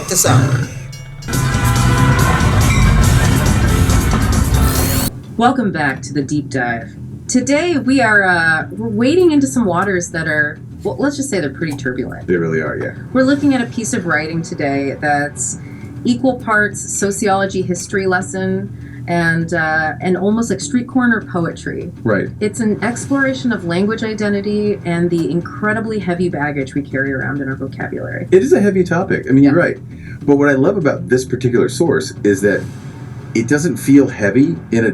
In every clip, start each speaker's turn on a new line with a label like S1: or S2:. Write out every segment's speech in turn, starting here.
S1: this out.
S2: Welcome back to the deep dive. Today we're wading into some waters that are, well, let's just say they're pretty turbulent.
S3: They really are, yeah.
S2: We're looking at a piece of writing today that's equal parts sociology history lesson and almost like street corner poetry.
S3: Right.
S2: It's an exploration of language identity and the incredibly heavy baggage we carry around in our vocabulary.
S3: It is a heavy topic. I mean, You're right. But what I love about this particular source is that it doesn't feel heavy in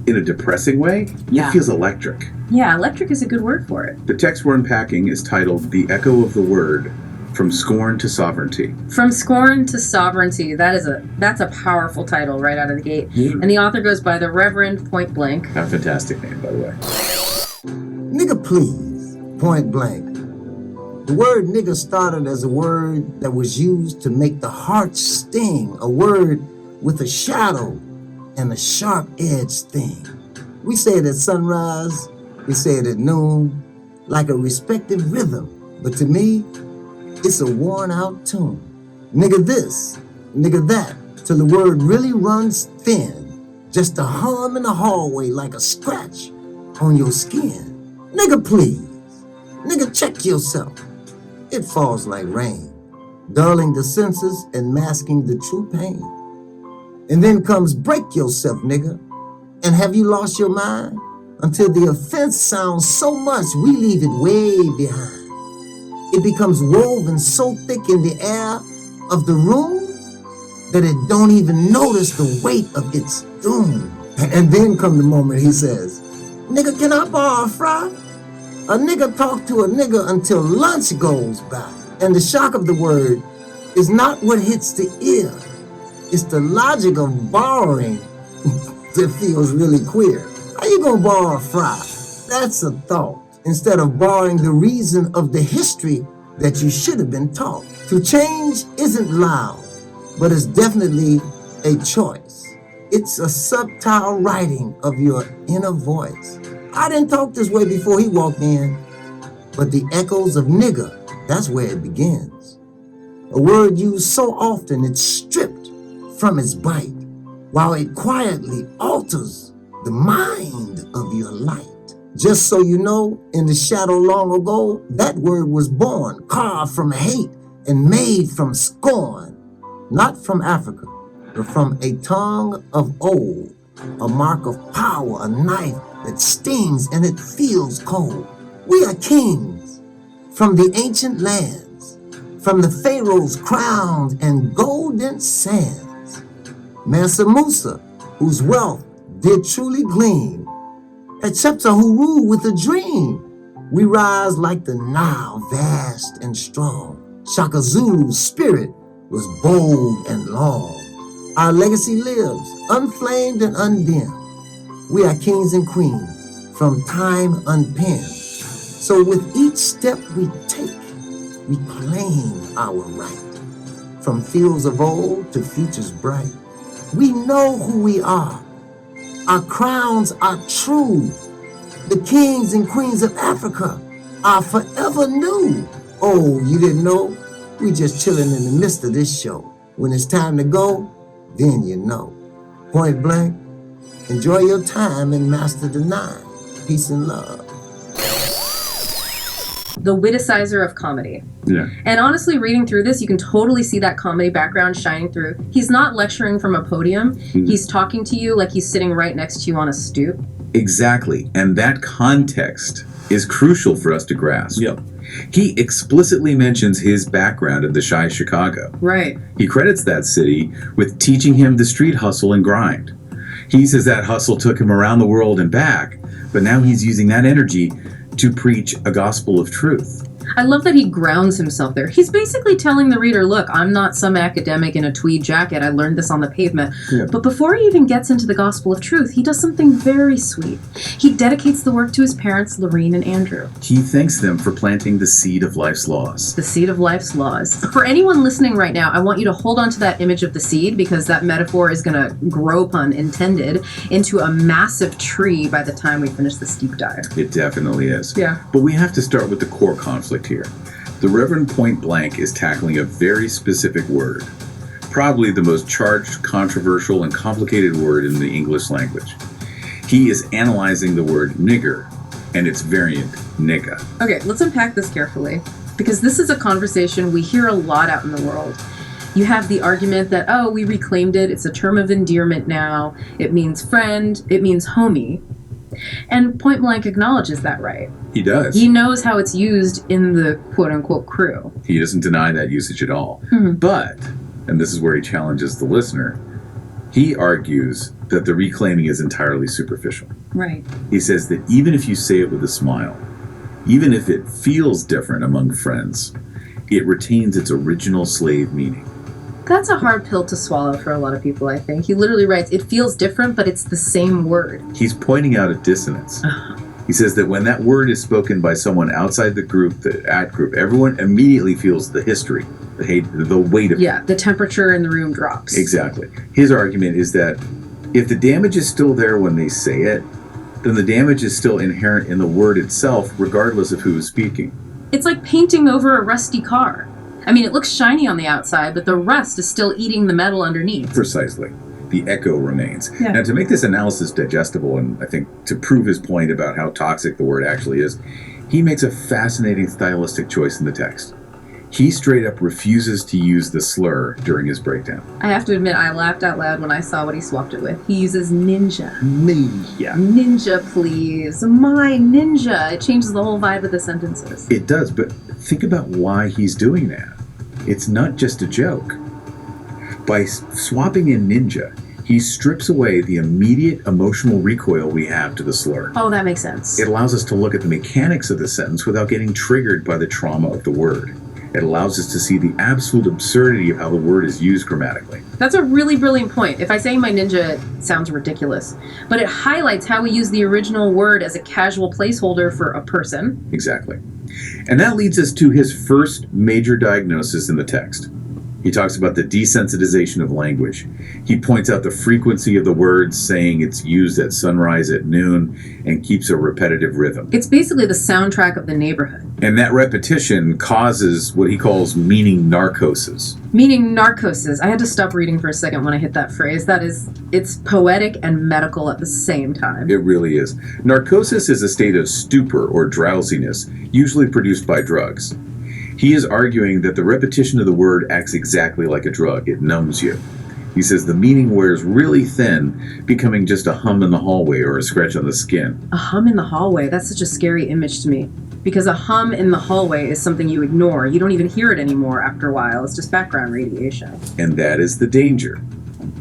S3: a depressing way.
S2: Yeah.
S3: It feels electric.
S2: Yeah, electric is a good word for it.
S3: The text we're unpacking is titled The Echo of the Word, From Scorn to Sovereignty.
S2: From Scorn to Sovereignty. That's a powerful title right out of the gate.
S3: Yeah.
S2: And the author goes by the Reverend, point blank.
S3: A fantastic name, by the way.
S1: Nigga, please, point blank. The word nigga started as a word that was used to make the heart sting, a word with a shadow and a sharp edge sting. We say it at sunrise, we say it at noon, like a respective rhythm, but to me, it's a worn out tune. Nigga this, nigga that, till the word really runs thin, just a hum in the hallway like a scratch on your skin. Nigga please, nigga check yourself. It falls like rain, dulling the senses and masking the true pain. And then comes break yourself, nigga. And have you lost your mind? Until the offense sounds so much, we leave it way behind. It becomes woven so thick in the air of the room that it don't even notice the weight of its doom. And then come the moment he says, nigga, can I borrow a fry? A nigga talk to a nigga until lunch goes by. And the shock of the word is not what hits the ear. It's the logic of borrowing that feels really queer. How you gonna borrow a fry? That's a thought. Instead of borrowing the reason of the history that you should have been taught. To change isn't loud, but it's definitely a choice. It's a subtle writing of your inner voice. I didn't talk this way before he walked in, but the echoes of nigga, that's where it begins. A word used so often it's stripped from its bite, while it quietly alters the mind of your light. Just so you know, in the shadow long ago, that word was born, carved from hate and made from scorn, not from Africa, but from a tongue of old, a mark of power, a knife that stings and it feels cold. We are kings from the ancient lands, from the pharaoh's crowns and golden sands. Mansa Musa, whose wealth did truly gleam, Hatshepsut who ruled with a dream. We rise like the Nile, vast and strong. Shaka Zulu's spirit was bold and long. Our legacy lives, unflamed and undimmed. We are kings and queens from time unpenned. So with each step we take, we claim our right. From fields of old to futures bright. We know who we are. Our crowns are true. The kings and queens of Africa are forever new. Oh, you didn't know? We just chilling in the midst of this show. When it's time to go, then you know. Point blank, enjoy your time and master the nine. Peace and love.
S2: The witicizer of comedy.
S3: Yeah.
S2: And honestly, reading through this, you can totally see that comedy background shining through. He's not lecturing from a podium. He's talking to you like he's sitting right next to you on a stoop.
S3: Exactly. And that context is crucial for us to grasp.
S4: Yep.
S3: He explicitly mentions his background in the shy Chicago.
S2: Right.
S3: He credits that city with teaching him the street hustle and grind. He says that hustle took him around the world and back, but now he's using that energy to preach a gospel of truth.
S2: I love that he grounds himself there. He's basically telling the reader, look, I'm not some academic in a tweed jacket. I learned this on the pavement.
S3: Yeah.
S2: But before he even gets into the gospel of truth, he does something very sweet. He dedicates the work to his parents, Lorene and Andrew.
S3: He thanks them for planting the seed of life's laws.
S2: The seed of life's laws. For anyone listening right now, I want you to hold on to that image of the seed, because that metaphor is going to grow, pun intended, into a massive tree by the time we finish this deep dive.
S3: It definitely is.
S2: Yeah.
S3: But we have to start with the core conflict here. The Reverend point blank is tackling a very specific word, probably the most charged, controversial, and complicated word in the English language. He is analyzing the word nigger and its variant, nigga.
S2: Okay, let's unpack this carefully, because this is a conversation we hear a lot out in the world. You have the argument that, oh, we reclaimed it, it's a term of endearment now, it means friend, it means homie. And point blank acknowledges that, right?
S3: He does.
S2: He knows how it's used in the quote-unquote crew.
S3: He doesn't deny that usage at all. But, and this is where he challenges the listener, he argues that the reclaiming is entirely superficial.
S2: Right.
S3: He says that even if you say it with a smile, even if it feels different among friends, it retains its original slave meaning.
S2: That's a hard pill to swallow for a lot of people, I think. He literally writes, it feels different, but it's the same word.
S3: He's pointing out a dissonance. He says that when that word is spoken by someone outside the group, the at group, everyone immediately feels the history, the hate, the weight of it.
S2: Yeah, the temperature in the room drops.
S3: Exactly. His argument is that if the damage is still there when they say it, then the damage is still inherent in the word itself, regardless of who is speaking.
S2: It's like painting over a rusty car. I mean, it looks shiny on the outside, but the rust is still eating the metal underneath.
S3: Precisely. The echo remains.
S2: Yeah.
S3: Now, to make this analysis digestible, and I think to prove his point about how toxic the word actually is, he makes a fascinating stylistic choice in the text. He straight up refuses to use the slur during his breakdown.
S2: I have to admit, I laughed out loud when I saw what he swapped it with. He uses ninja.
S3: Ninja.
S2: Ninja, please. My ninja. It changes the whole vibe of the sentences.
S3: It does, but think about why he's doing that. It's not just a joke. By swapping in ninja, he strips away the immediate emotional recoil we have to the slur.
S2: Oh, that makes sense.
S3: It allows us to look at the mechanics of the sentence without getting triggered by the trauma of the word. It allows us to see the absolute absurdity of how the word is used grammatically.
S2: That's a really brilliant point. If I say my ninja, it sounds ridiculous. But it highlights how we use the original word as a casual placeholder for a person.
S3: Exactly. And that leads us to his first major diagnosis in the text. He talks about the desensitization of language. He points out the frequency of the words, saying it's used at sunrise, at noon, and keeps a repetitive rhythm.
S2: It's basically the soundtrack of the neighborhood.
S3: And that repetition causes what he calls meaning narcosis.
S2: Meaning narcosis. I had to stop reading for a second when I hit that phrase. It's poetic and medical at the same time.
S3: It really is. Narcosis is a state of stupor or drowsiness, usually produced by drugs. He is arguing that the repetition of the word acts exactly like a drug. It numbs you. He says the meaning wears really thin, becoming just a hum in the hallway or a scratch on the skin.
S2: A hum in the hallway. That's such a scary image to me. Because a hum in the hallway is something you ignore. You don't even hear it anymore after a while. It's just background radiation.
S3: And that is the danger.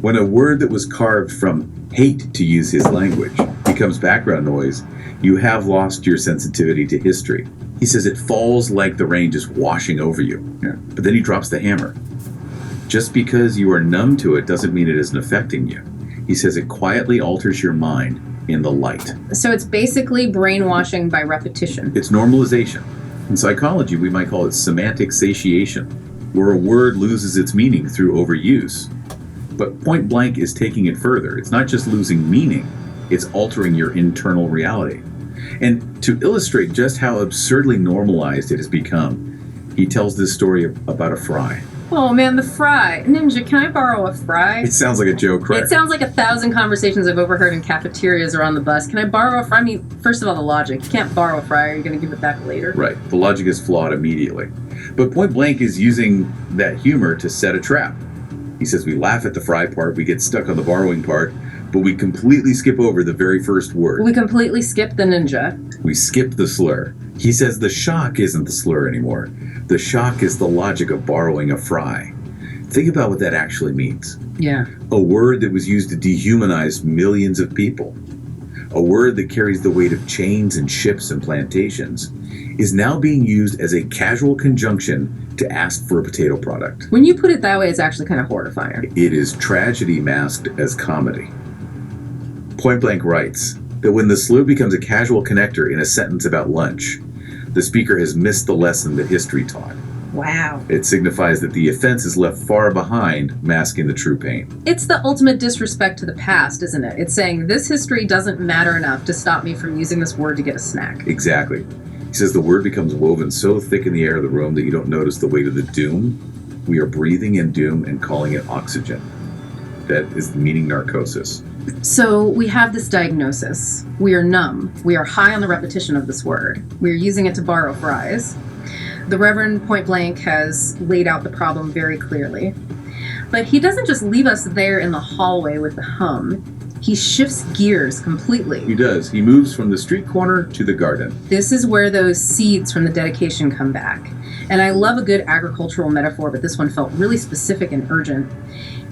S3: When a word that was carved from hate, to use his language, becomes background noise, you have lost your sensitivity to history. He says it falls like the rain just washing over you. But then he drops the hammer. Just because you are numb to it doesn't mean it isn't affecting you. He says it quietly alters your mind in the light.
S2: So it's basically brainwashing by repetition.
S3: It's normalization. In psychology, we might call it semantic satiation, where a word loses its meaning through overuse. But point blank is taking it further. It's not just losing meaning, it's altering your internal reality. And to illustrate just how absurdly normalized it has become, he tells this story about a fry.
S2: Oh man, the fry. Ninja, can I borrow a fry?
S3: It sounds like a joke, right?
S2: It sounds like 1,000 conversations I've overheard in cafeterias or on the bus. Can I borrow a fry? I mean, first of all, the logic. You can't borrow a fry. Are you going to give it back later?
S3: Right. The logic is flawed immediately. But point blank is using that humor to set a trap. He says we laugh at the fry part, we get stuck on the borrowing part, but we completely skip over the very first word.
S2: We completely skip the ninja.
S3: We skip the slur. He says the shock isn't the slur anymore. The shock is the logic of borrowing a fry. Think about what that actually means.
S2: Yeah.
S3: A word that was used to dehumanize millions of people. A word that carries the weight of chains and ships and plantations is now being used as a casual conjunction to ask for a potato product.
S2: When you put it that way, it's actually kind of horrifying.
S3: It is tragedy masked as comedy. Point blank writes that when the slur becomes a casual connector in a sentence about lunch, the speaker has missed the lesson that history taught.
S2: Wow.
S3: It signifies that the offense is left far behind, masking the true pain.
S2: It's the ultimate disrespect to the past, isn't it? It's saying this history doesn't matter enough to stop me from using this word to get a snack.
S3: Exactly. He says the word becomes woven so thick in the air of the room that you don't notice the weight of the doom. We are breathing in doom and calling it oxygen. That is the meaning narcosis.
S2: So we have this diagnosis. We are numb. We are high on the repetition of this word. We are using it to borrow fries. The Reverend point blank has laid out the problem very clearly. But he doesn't just leave us there in the hallway with the hum. He shifts gears completely.
S3: He does. He moves from the street corner to the garden.
S2: This is where those seeds from the dedication come back. And I love a good agricultural metaphor, but this one felt really specific and urgent.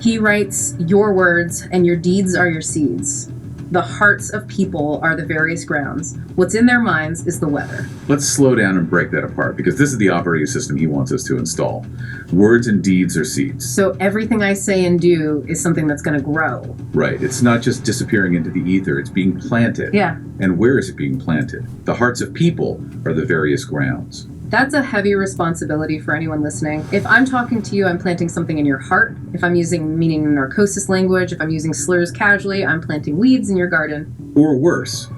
S2: He writes, "Your words and your deeds are your seeds. The hearts of people are the various grounds. What's in their minds is the weather."
S3: Let's slow down and break that apart, because this is the operating system he wants us to install. Words and deeds are seeds.
S2: So everything I say and do is something that's going to grow.
S3: Right. It's not just disappearing into the ether. It's being planted.
S2: Yeah.
S3: And where is it being planted? The hearts of people are the various grounds.
S2: That's a heavy responsibility for anyone listening. If I'm talking to you, I'm planting something in your heart. If I'm using meaning narcosis language, if I'm using slurs casually, I'm planting weeds in your garden.
S3: Or worse,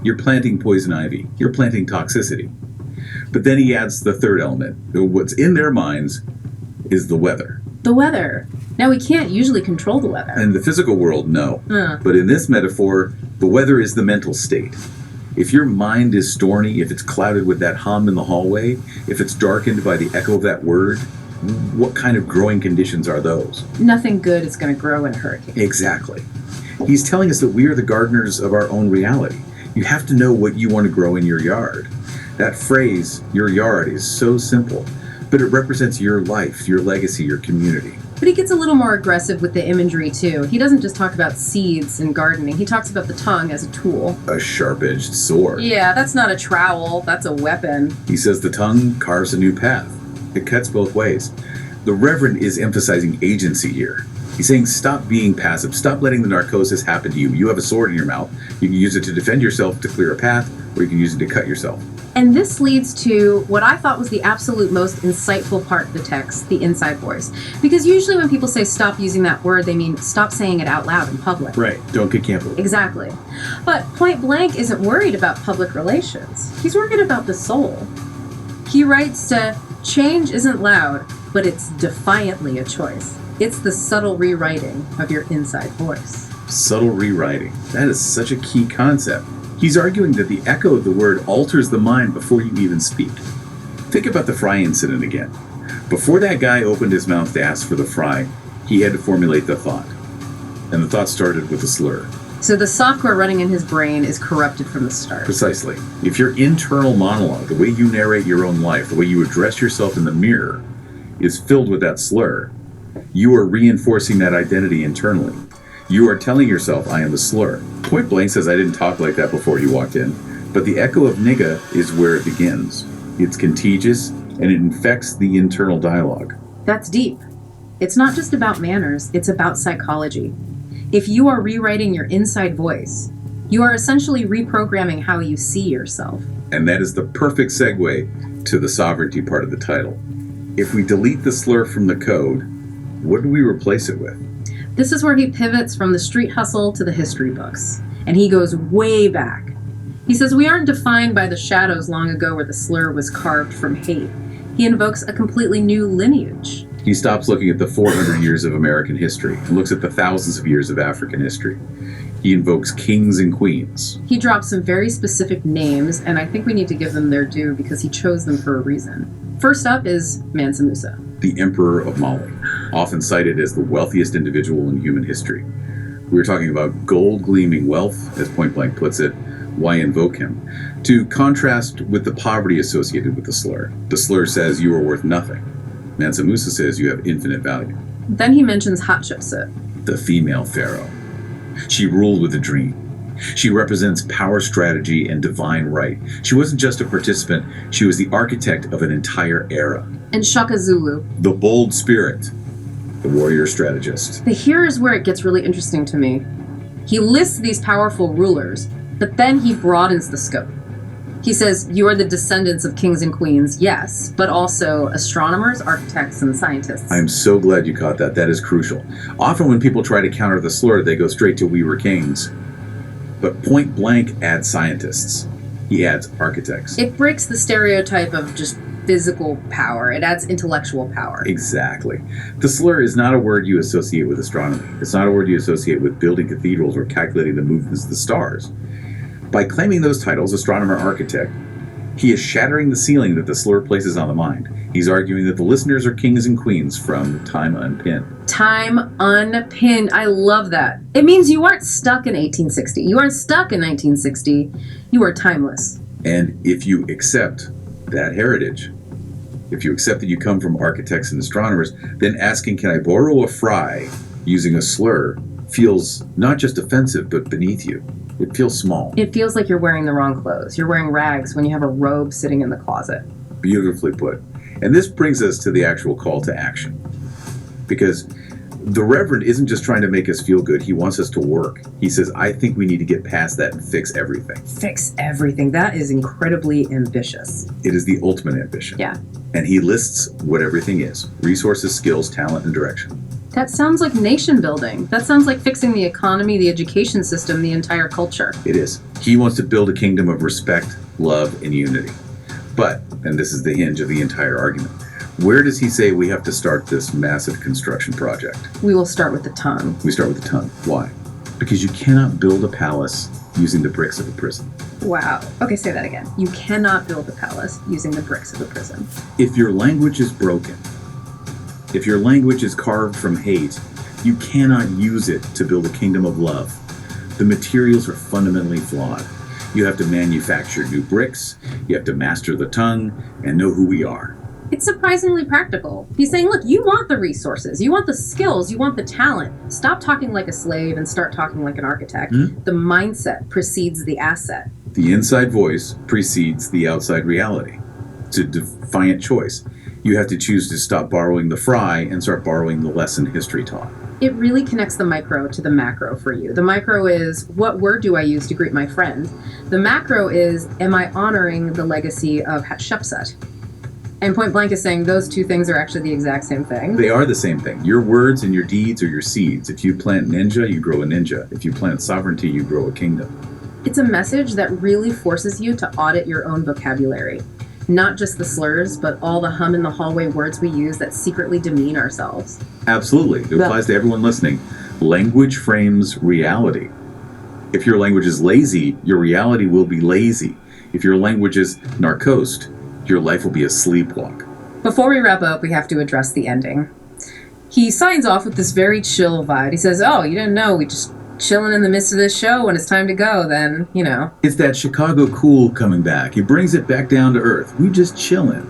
S3: you're planting poison ivy. You're planting toxicity. But then he adds the third element. What's in their minds is the weather.
S2: The weather. Now, we can't usually control the weather.
S3: In the physical world, no. But in this metaphor, the weather is the mental state. If your mind is stormy, if it's clouded with that hum in the hallway, if it's darkened by the echo of that word, what kind of growing conditions are those?
S2: Nothing good is going to grow in a hurricane.
S3: Exactly. He's telling us that we are the gardeners of our own reality. You have to know what you want to grow in your yard. That phrase, your yard, is so simple, but it represents your life, your legacy, your community.
S2: But he gets a little more aggressive with the imagery, too. He doesn't just talk about seeds and gardening. He talks about the tongue as a tool.
S3: A sharp-edged sword.
S2: Yeah, that's not a trowel. That's a weapon.
S3: He says the tongue carves a new path. It cuts both ways. The Reverend is emphasizing agency here. He's saying stop being passive. Stop letting the narcosis happen to you. You have a sword in your mouth. You can use it to defend yourself, to clear a path, or you can use it to cut yourself.
S2: And this leads to what I thought was the absolute most insightful part of the text, the inside voice. Because usually when people say stop using that word, they mean stop saying it out loud in public.
S3: Right. Don't get canceled.
S2: Exactly. But point blank isn't worried about public relations. He's worried about the soul. He writes to, change isn't loud, but it's defiantly a choice. It's the subtle rewriting of your inside voice.
S3: Subtle rewriting. That is such a key concept. He's arguing that the echo of the word alters the mind before you even speak. Think about the fry incident again. Before that guy opened his mouth to ask for the fry, he had to formulate the thought. And the thought started with a slur.
S2: So the software running in his brain is corrupted from the start.
S3: Precisely. If your internal monologue, the way you narrate your own life, the way you address yourself in the mirror, is filled with that slur, you are reinforcing that identity internally. You are telling yourself, I am the slur. Point blank says I didn't talk like that before you walked in, but the echo of Ngger is where it begins. It's contagious, and it infects the internal dialogue.
S2: That's deep. It's not just about manners, it's about psychology. If you are rewriting your inside voice, you are essentially reprogramming how you see yourself.
S3: And that is the perfect segue to the sovereignty part of the title. If we delete the slur from the code, what do we replace it with?
S2: This is where he pivots from the street hustle to the history books. And he goes way back. He says we aren't defined by the shadows long ago where the slur was carved from hate. He invokes a completely new lineage.
S3: He stops looking at the 400 years of American history and looks at the thousands of years of African history. He invokes kings and queens.
S2: He drops some very specific names, and I think we need to give them their due because he chose them for a reason. First up is Mansa Musa,
S3: the Emperor of Mali, often cited as the wealthiest individual in human history. We were talking about gold-gleaming wealth, as Point Blank puts it. Why invoke him? To contrast with the poverty associated with the slur. The slur says you are worth nothing. Mansa Musa says you have infinite value.
S2: Then he mentions Hatshepsut,
S3: the female pharaoh. She ruled with a dream. She represents power, strategy, and divine right. She wasn't just a participant, she was the architect of an entire era.
S2: And Shaka Zulu,
S3: the bold spirit, the warrior strategist.
S2: But here is where it gets really interesting to me. He lists these powerful rulers, but then he broadens the scope. He says, you are the descendants of kings and queens, yes, but also astronomers, architects, and scientists.
S3: I'm so glad you caught that. That is crucial. Often when people try to counter the slur, they go straight to we were kings. But Point Blank adds scientists. He adds architects.
S2: It breaks the stereotype of just physical power. It adds intellectual power.
S3: Exactly. The slur is not a word you associate with astronomy. It's not a word you associate with building cathedrals or calculating the movements of the stars. By claiming those titles, astronomer, architect, he is shattering the ceiling that the slur places on the mind. He's arguing that the listeners are kings and queens from Time Unpinned.
S2: Time Unpinned. I love that. It means you aren't stuck in 1860. You aren't stuck in 1960. You are timeless.
S3: And if you accept that heritage, if you accept that you come from architects and astronomers, then asking, can I borrow a fry using a slur feels not just offensive, but beneath you. It feels small.
S2: It feels like you're wearing the wrong clothes. You're wearing rags when you have a robe sitting in the closet.
S3: Beautifully put. And this brings us to the actual call to action. Because the Reverend isn't just trying to make us feel good. He wants us to work. He says, I think we need to get past that and fix everything.
S2: Fix everything. That is incredibly ambitious.
S3: It is the ultimate ambition.
S2: Yeah.
S3: And he lists what everything is: resources, skills, talent, and direction.
S2: That sounds like nation building. That sounds like fixing the economy, the education system, the entire culture.
S3: It is. He wants to build a kingdom of respect, love, and unity. But, and this is the hinge of the entire argument, where does he say we have to start this massive construction project?
S2: We will start with the tongue.
S3: We start with the tongue. Why? Because you cannot build a palace using the bricks of a prison.
S2: Wow. Okay, say that again. You cannot build a palace using the bricks of a prison.
S3: If your language is broken, if your language is carved from hate, you cannot use it to build a kingdom of love. The materials are fundamentally flawed. You have to manufacture new bricks, you have to master the tongue, and know who we are.
S2: It's surprisingly practical. He's saying, look, you want the resources, you want the skills, you want the talent. Stop talking like a slave and start talking like an architect. The mindset precedes the asset.
S3: The inside voice precedes the outside reality. It's a defiant choice. You have to choose to stop borrowing the fry and start borrowing the lesson history taught.
S2: It really connects the micro to the macro for you. The micro is, what word do I use to greet my friend? The macro is, am I honoring the legacy of Hatshepsut? And Point Blank is saying those two things are actually the exact same thing.
S3: They are the same thing. Your words and your deeds are your seeds. If you plant ninja, you grow a ninja. If you plant sovereignty, you grow a kingdom.
S2: It's a message that really forces you to audit your own vocabulary. Not just the slurs, but all the hum in the hallway words we use that secretly demean ourselves.
S3: Absolutely. It applies to everyone listening. Language frames reality. If your language is lazy, your reality will be lazy. If your language is narcosed, your life will be a sleepwalk.
S2: Before we wrap up, we have to address the ending. He signs off with this very chill vibe. He says, oh, you didn't know, we just chilling in the midst of this show. When it's time to go, then, you know.
S3: It's that Chicago cool coming back. He brings it back down to earth. We just chillin'.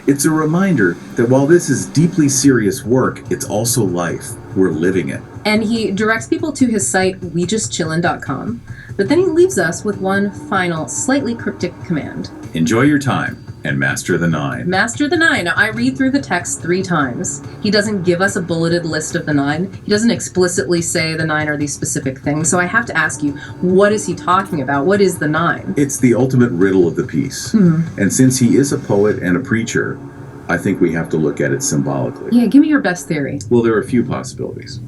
S3: It's a reminder that while this is deeply serious work, it's also life. We're living it.
S2: And he directs people to his site, wejustchillin.com. But then he leaves us with one final, slightly cryptic command.
S3: Enjoy your time and master the 9.
S2: Master the 9. Now, I read through the text 3 times. He doesn't give us a bulleted list of the 9. He doesn't explicitly say the 9 are these specific things. So I have to ask you, what is he talking about? What is the 9?
S3: It's the ultimate riddle of the piece. And since he is a poet and a preacher, I think we have to look at it symbolically.
S2: Yeah, give me your best theory.
S3: Well, there are a few possibilities.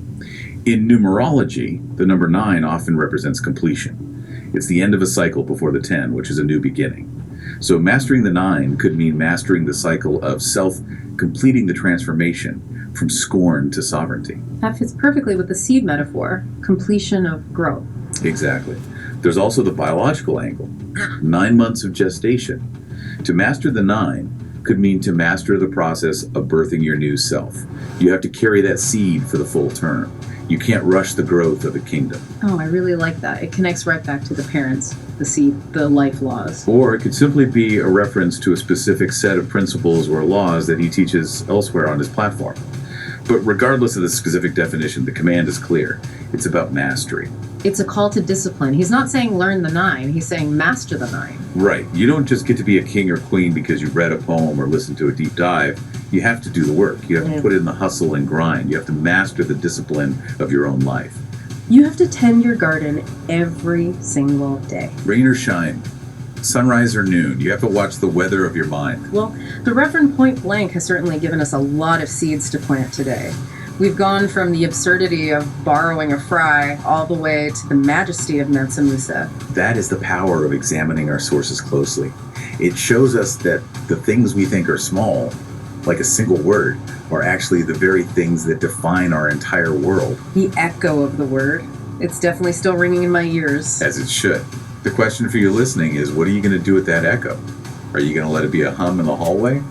S3: In numerology, the number 9 often represents completion. It's the end of a cycle before the 10, which is a new beginning. So mastering the 9 could mean mastering the cycle of self, completing the transformation from scorn to sovereignty.
S2: That fits perfectly with the seed metaphor, completion of growth.
S3: Exactly. There's also the biological angle, 9 months of gestation. To master the 9 could mean to master the process of birthing your new self. You have to carry that seed for the full term. You can't rush the growth of a kingdom.
S2: Oh, I really like that. It connects right back to the parents, the seed, the life laws.
S3: Or it could simply be a reference to a specific set of principles or laws that he teaches elsewhere on his platform. But regardless of the specific definition, the command is clear. It's about mastery.
S2: It's a call to discipline. He's not saying learn the 9. He's saying master the 9.
S3: Right. You don't just get to be a king or queen because you read a poem or listened to a deep dive. You have to do the work. You have to put in the hustle and grind. You have to master the discipline of your own life.
S2: You have to tend your garden every single day.
S3: Rain or shine, sunrise or noon, you have to watch the weather of your mind.
S2: Well, the Reverend Point Blank has certainly given us a lot of seeds to plant today. We've gone from the absurdity of borrowing a fry all the way to the majesty of Mansa Musa.
S3: That is the power of examining our sources closely. It shows us that the things we think are small, like a single word, are actually the very things that define our entire world.
S2: The echo of the word. It's definitely still ringing in my ears.
S3: As it should. The question for you listening is, what are you going to do with that echo? Are you going to let it be a hum in the hallway?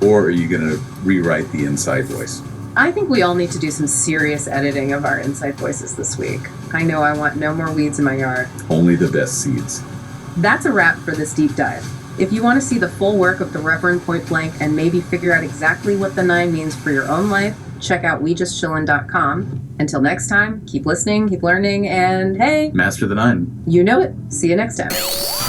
S3: Or are you going to rewrite the inside voice?
S2: I think we all need to do some serious editing of our inside voices this week. I know I want no more weeds in my yard.
S3: Only the best seeds.
S2: That's a wrap for this deep dive. If you want to see the full work of the Reverend point blank and maybe figure out exactly what the 9 means for your own life, check out WeJustChillin.com. Until next time, keep listening, keep learning, and hey,
S3: Master the 9.
S2: you know it. See you next time.